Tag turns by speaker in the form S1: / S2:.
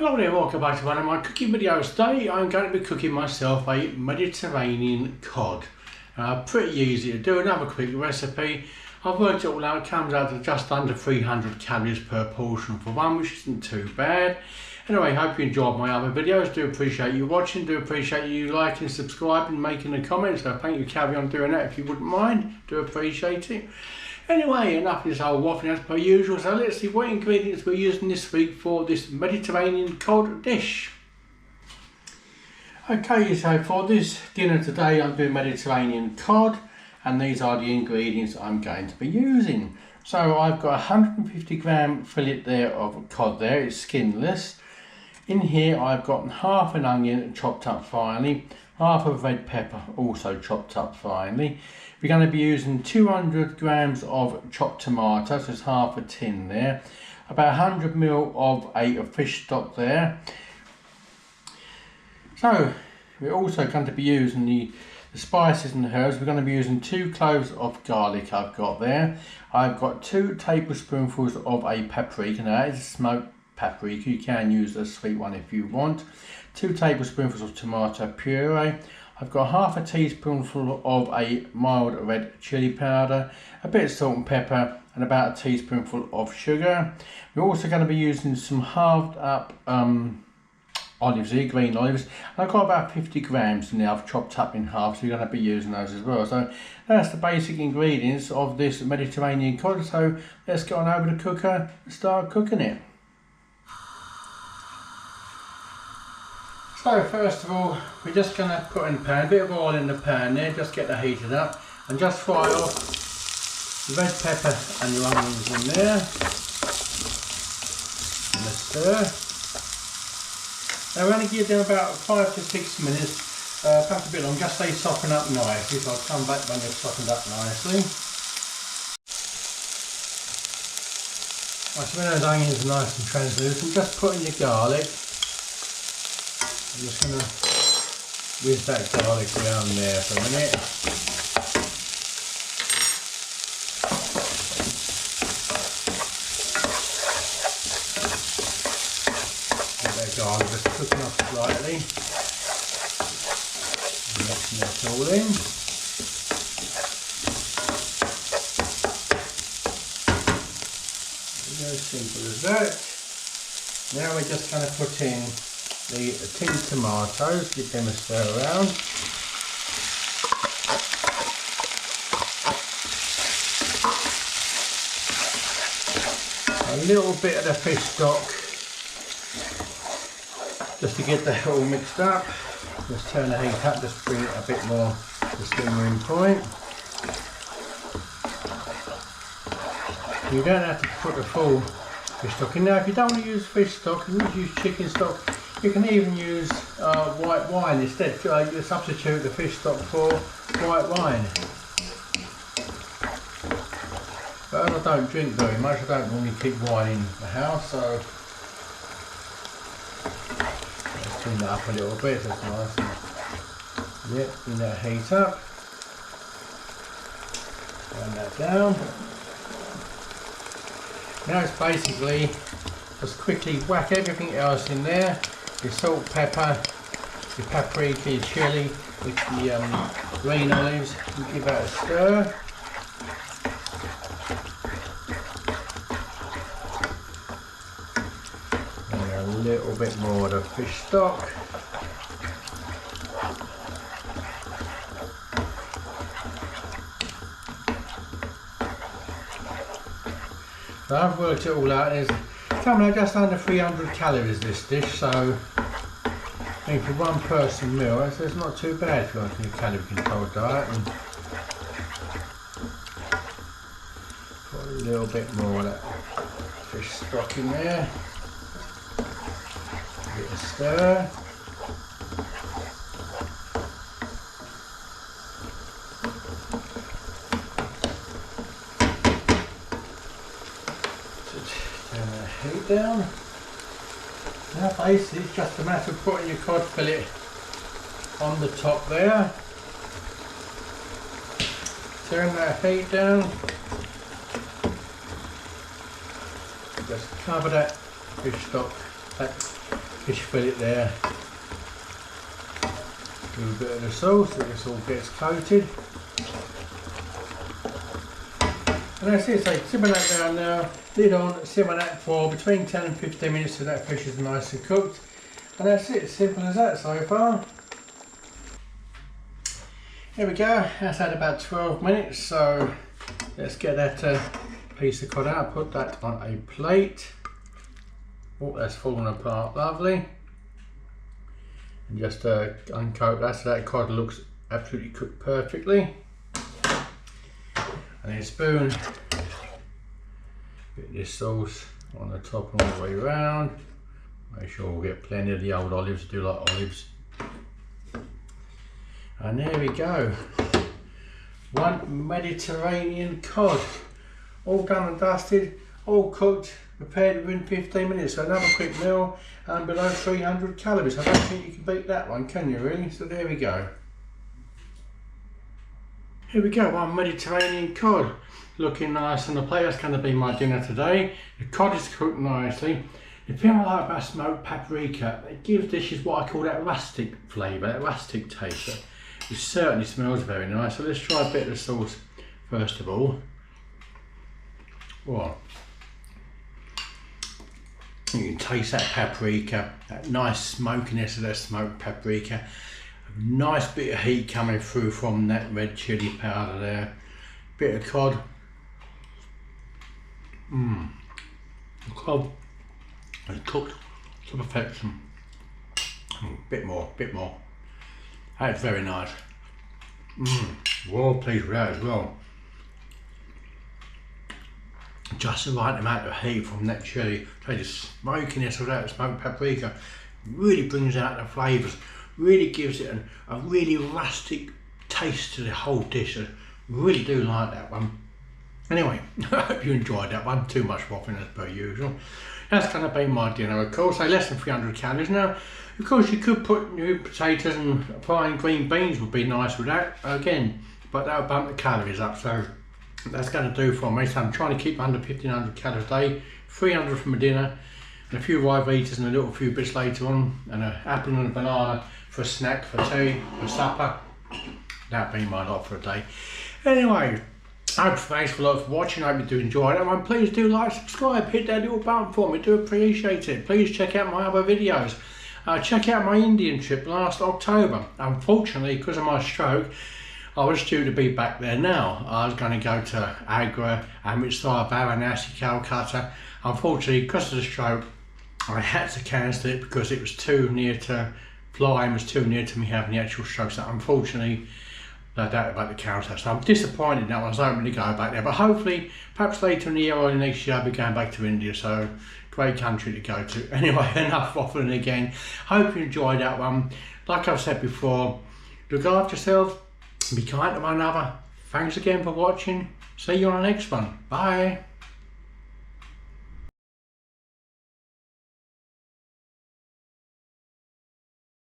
S1: Hello there, welcome back to one of my cooking videos. Today I'm going to be cooking myself a Mediterranean cod. Pretty easy to do, another quick recipe. I've worked it all out, it comes out to just under 300 calories per portion for one, which isn't too bad. Anyway, hope you enjoyed my other videos. Do appreciate you watching, do appreciate you liking, subscribing, making a comment. So thank you, carry on doing that if you wouldn't mind, do appreciate it. Anyway, enough of this old waffling as per usual, so let's see what ingredients we're using this week for this Mediterranean cod dish. Okay, so for this dinner today I'm doing Mediterranean cod, and these are the ingredients I'm going to be using. So I've got 150 gram fillet there of cod there, it's skinless. In here I've got half an onion chopped up finely, half a red pepper also chopped up finely. We're going to be using 200 grams of chopped tomatoes, there's half a tin there, about 100 ml of fish stock there. So we're also going to be using the spices and the herbs. We're going to be using 2 cloves of garlic I've got there. I've got 2 tablespoonfuls of a paprika, now that is smoked paprika, you can use a sweet one if you want. 2 tablespoonfuls of tomato puree. I've got half a teaspoonful of a mild red chili powder, a bit of salt and pepper, and about a teaspoonful of sugar. We're also going to be using some halved up olives here, green olives. I've got about 50 grams in there, I've chopped up in half, so you're going to be using those as well. So that's the basic ingredients of this Mediterranean cod. So let's get on over to the cooker and start cooking it. So first of all, we're just going to put in the pan, a bit of oil in the pan there, just get that heated up, and just fry off the red pepper and the onions in there, and a stir. Now we're going to give them about 5 to 6 minutes, perhaps a bit long, just so they soften up nicely, so I'll come back when they've softened up nicely. Right, so when those onions are nice and translucent, just put in your garlic. I'm just going to whiz that garlic around there for a minute. Get that garlic just cooking off slightly. Mixing that all in. There we go, simple as that. Now we're just going to put in the tinned tomatoes, give them a stir around. A little bit of the fish stock, just to get that all mixed up. Just turn the heat up, just bring it a bit more to simmering point. You don't have to put the full fish stock in. Now if you don't want to use fish stock, you can use chicken stock. You can even use white wine instead. You substitute the fish stock for white wine. But as I don't drink very much, I don't normally keep wine in the house, so let's clean that up a little bit so it's nice and bring that heat up. Turn that down. Now it's basically just quickly whack everything else in there. Your salt, pepper, your paprika, your chilli, with the green olives, and give that a stir. And a little bit more of the fish stock. So I've worked it all out. It's coming out just under 300 calories this dish, so I mean, for one person meal, it's not too bad if you're on a calorie controlled diet. And put a little bit more of that fish stock in there. Give it a stir. Turn the heat down. Now basically it's just a matter of putting your cod fillet on the top there. Turn that heat down. Just cover that fish stock, that Just fill it there. Do a bit of the sauce so this all gets coated. And that's it, so simmer that down now, lid on, simmer that for between 10 and 15 minutes so that fish is nice and cooked. And that's it, simple as that so far. Here we go, that's had about 12 minutes, so let's get that piece of cod out, put that on a plate. Oh, that's fallen apart, lovely. And just uncoat that so that cod looks absolutely cooked perfectly. And then spoon, bit this sauce on the top and all the way around. Make sure we get plenty of the old olives, do like olives. And there we go. One Mediterranean cod. All done and dusted, all cooked, prepared within 15 minutes. So another quick meal and below 300 calories. I don't think you can beat that one, can you really? So there we go. Here we go, one Mediterranean cod. Looking nice on the plate, that's going to be my dinner today. The cod is cooked nicely. The thing I like about smoked paprika, it gives dishes what I call that rustic flavour, that rustic taste. It certainly smells very nice. So let's try a bit of the sauce first of all. Well, you can taste that paprika, that nice smokiness of that smoked paprika. A nice bit of heat coming through from that red chilli powder there. Bit of cod. The cod is cooked to perfection. Bit more. That's very nice. Well pleased with that as well. Just the right amount of heat from that chilli. So the smokiness of that smoked paprika really brings out the flavours. Really gives it a really rustic taste to the whole dish. I really do like that one. Anyway, I hope you enjoyed that one. Too much waffling as per usual. That's going to be my dinner, of course. So less than 300 calories. Now, of course, you could put new potatoes and frying green beans would be nice with that again, but that would bump the calories up. So that's going to do for me. So I'm trying to keep under 1500 calories a day, 300 from a dinner, and a few Ryvitas and a little few bits later on, and an apple and a banana for a snack, for tea, for supper. That'd be my lot for a day. Anyway, thanks a lot for watching. I hope you do enjoy that one. Please do like, subscribe, hit that little button for me. Do appreciate it. Please check out my other videos. Check out my Indian trip last October. Unfortunately, because of my stroke, I was due to be back there now. I was going to go to Agra, Amritsar, Varanasi, Calcutta. Unfortunately, because of the stroke, I had to cancel it because it was too near to flying, was too near to me having the actual stroke. So unfortunately, I doubt about the Calcutta. So I'm disappointed now. I was hoping to go back there, but hopefully, perhaps later in the year or next year, I'll be going back to India. So great country to go to. Anyway, enough waffling again. Hope you enjoyed that one. Like I've said before, look after yourselves, be kind to one another. Thanks again for watching. See you on the next one. Bye.